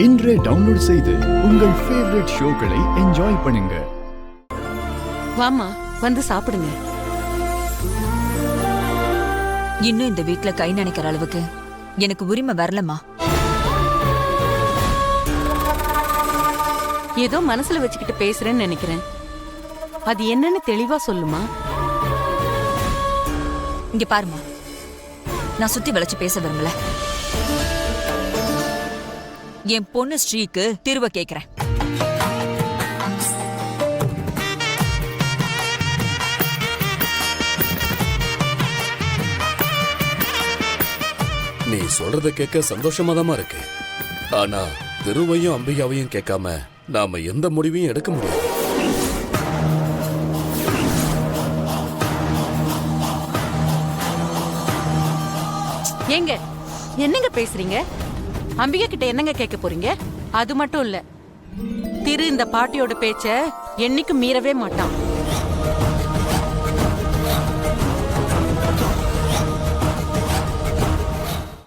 இன்றே டவுன்லோட் செய்து உங்கள் ஃபேவரட் ஷோக்களை என்ஜாய் பண்ணுங்க. வாமா, வந்து சாப்பிடுங்க. இன்னும் இந்த வீட்ல கை நினைக்கிற அளவுக்கு எனக்கு உரிமை வரலமா. ஏதோ மனசுல வச்சுக்கிட்டு பேசுறேன்னு நினைக்கிறேன். அது என்னன்னு தெளிவா சொல்லுமா. இங்க பாருமா, நான் சுத்தி வளைச்சு பேச விரும்பல. என் பொண்ணு ஸ்ரீக்கு திருவ கேக்குறேன். நீ சொல்றத கேட்க சந்தோஷமாதான் இருக்கு. ஆனா திருவையும் அம்பிகாவையும் கேட்காம நாம எந்த முடிவையும் எடுக்க முடியாது. ஏங்க, என்னங்க பேசுறீங்க? அம்பிகா கிட்ட என்னங்க கேட்க போறீங்க? அது மட்டும் இல்ல, திரு இந்த பாட்டியோட பேச்ச என்னைக்கும் மீறவே மாட்டான்.